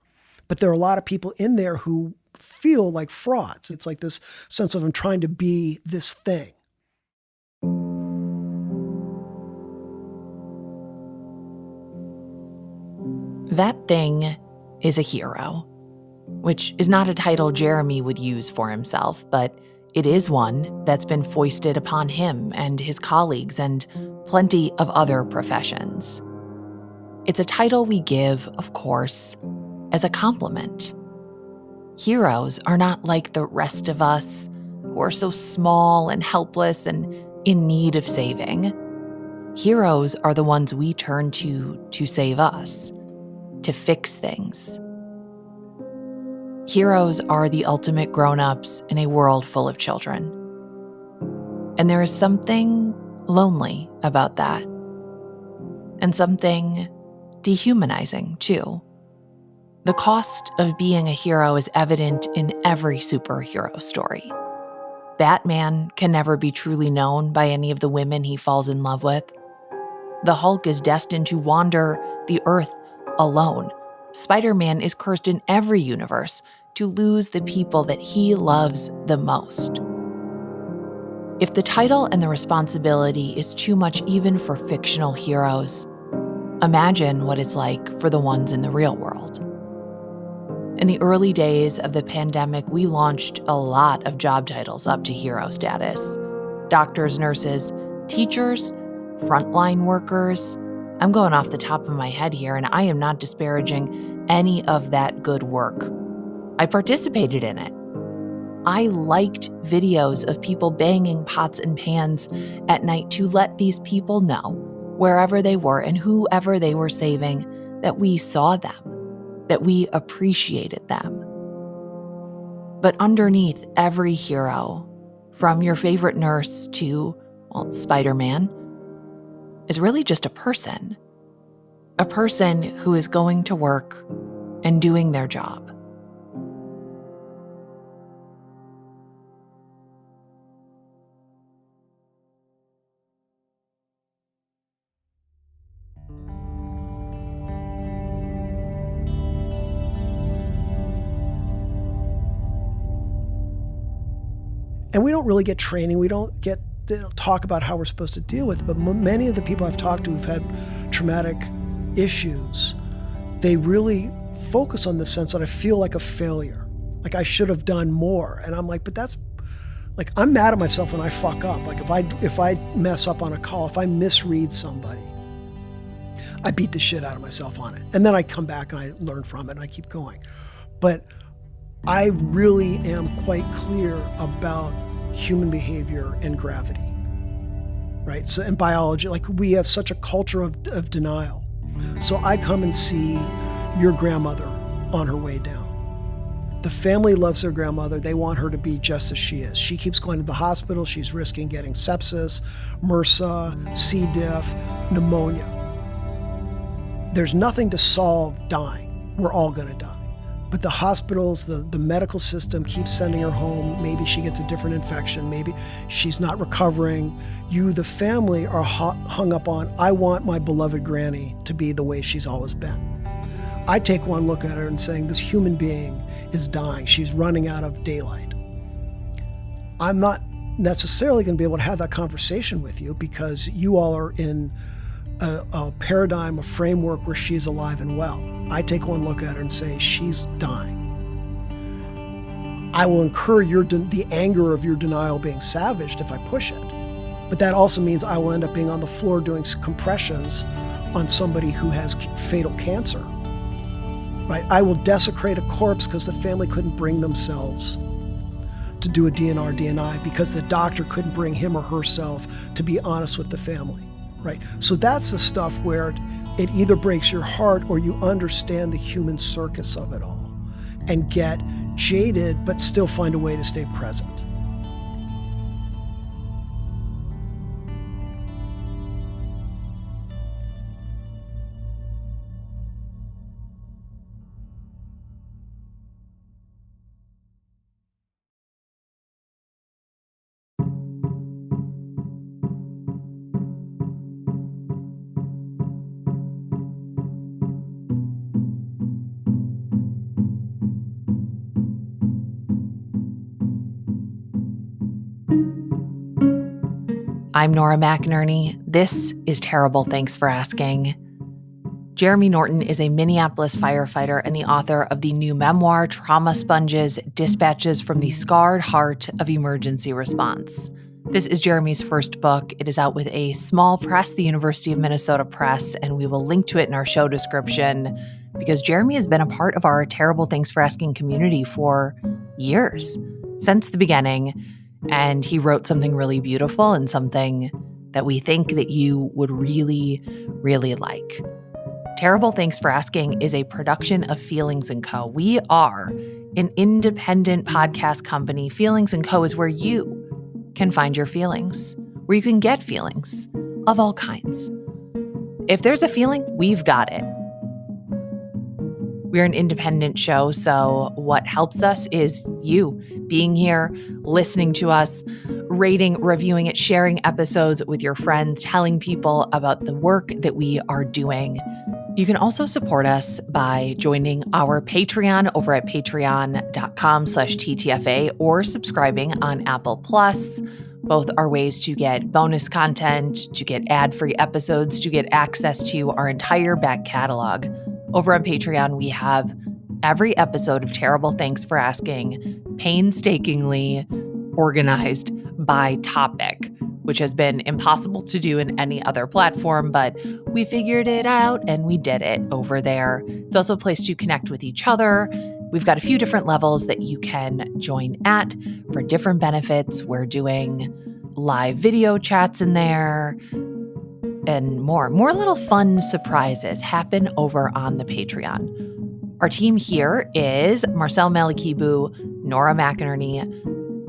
But there are a lot of people in there who feel like frauds. It's like this sense of, I'm trying to be this thing. That thing is a hero, which is not a title Jeremy would use for himself, but it is one that's been foisted upon him and his colleagues and plenty of other professions. It's a title we give, of course, as a compliment. Heroes are not like the rest of us who are so small and helpless and in need of saving. Heroes are the ones we turn to save us, to fix things. Heroes are the ultimate grown-ups in a world full of children. And there is something lonely about that. And something dehumanizing, too. The cost of being a hero is evident in every superhero story. Batman can never be truly known by any of the women he falls in love with. The Hulk is destined to wander the earth alone. Spider-Man is cursed in every universe to lose the people that he loves the most. If the title and the responsibility is too much even for fictional heroes, imagine what it's like for the ones in the real world. In the early days of the pandemic, we launched a lot of job titles up to hero status. Doctors, nurses, teachers, frontline workers. I'm going off the top of my head here, and I am not disparaging any of that good work. I participated in it. I liked videos of people banging pots and pans at night to let these people know, wherever they were and whoever they were saving, that we saw them, that we appreciated them. But underneath every hero, from your favorite nurse to, Spider-Man, is really just a person who is going to work and doing their job. And we don't really get training. We don't get to talk about how we're supposed to deal with it. But many of the people I've talked to who've had traumatic issues, they really focus on the sense that I feel like a failure. Like I should have done more. And I'm like, but that's like, I'm mad at myself when I fuck up. Like if I mess up on a call, if I misread somebody, I beat the shit out of myself on it. And then I come back and I learn from it and I keep going. But I really am quite clear about human behavior and gravity, right? So in biology, like we have such a culture of denial. So I come and see your grandmother on her way down. The family loves their grandmother. They want her to be just as she is. She keeps going to the hospital. She's risking getting sepsis, MRSA, C. diff, pneumonia. There's nothing to solve dying. We're all going to die. But the hospitals, the medical system keeps sending her home. Maybe she gets a different infection. Maybe she's not recovering. You, the family, are hung up on, I want my beloved granny to be the way she's always been. I take one look at her and saying, this human being is dying. She's running out of daylight. I'm not necessarily going to be able to have that conversation with you because you all are in a paradigm, a framework where she's alive and well. I take one look at her and say, she's dying. I will incur the anger of your denial being savaged if I push it. But that also means I will end up being on the floor doing compressions on somebody who has fatal cancer. Right? I will desecrate a corpse because the family couldn't bring themselves to do a DNR, DNI because the doctor couldn't bring him or herself to be honest with the family. Right? So that's the stuff where it either breaks your heart or you understand the human circus of it all and get jaded but still find a way to stay present. I'm Nora McInerny. This is Terrible Thanks for Asking. Jeremy Norton is a Minneapolis firefighter and the author of the new memoir, Trauma Sponges, Dispatches from the Scarred Heart of Emergency Response. This is Jeremy's first book. It is out with a small press, the University of Minnesota Press, and we will link to it in our show description because Jeremy has been a part of our Terrible Thanks for Asking community for years, since the beginning. And he wrote something really beautiful and something that we think that you would really, really like. Terrible Thanks for Asking is a production of Feelings & Co. We are an independent podcast company. Feelings & Co. is where you can find your feelings, where you can get feelings of all kinds. If there's a feeling, we've got it. We're an independent show, so what helps us is you being here, listening to us, rating, reviewing it, sharing episodes with your friends, telling people about the work that we are doing. You can also support us by joining our Patreon over at patreon.com/TTFA or subscribing on Apple Plus. Both are ways to get bonus content, to get ad-free episodes, to get access to our entire back catalog. Over on Patreon, we have every episode of Terrible Thanks for Asking painstakingly organized by topic, which has been impossible to do in any other platform, but we figured it out and we did it over there. It's also a place to connect with each other. We've got a few different levels that you can join at for different benefits. We're doing live video chats in there and more. More little fun surprises happen over on the Patreon. Our team here is Marcel Malekebu, Nora McInerny,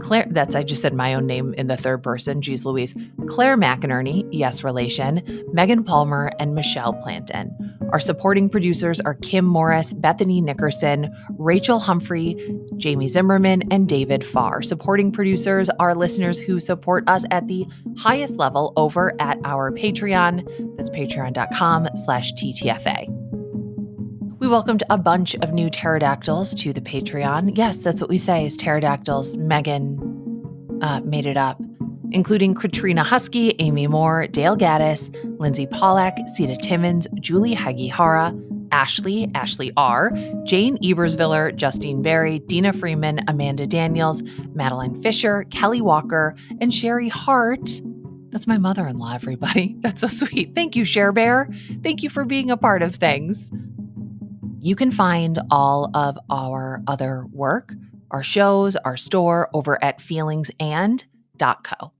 Claire, I just said my own name in the third person, geez Louise, Claire McInerny, yes relation, Megan Palmer, and Michelle Plantan. Our supporting producers are Kim Morris, Bethany Nickerson, Rachel Humphrey, Jamie Zimmerman, and David Farr. Supporting producers are listeners who support us at the highest level over at our Patreon. That's patreon.com/TTFA. We welcomed a bunch of new pterodactyls to the Patreon. Yes, that's what we say is pterodactyls. Megan made it up, including Katrina Husky, Amy Moore, Dale Gaddis, Lindsay Pollack, Sita Timmons, Julie Hagihara, Ashley R., Jane Ebersviller, Justine Berry, Dina Freeman, Amanda Daniels, Madeline Fisher, Kelly Walker, and Sherry Hart, That's my mother-in-law, everybody. That's so sweet. Thank you, Cher Bear. Thank you for being a part of things. You can find all of our other work, our shows, our store over at feelingsand.co.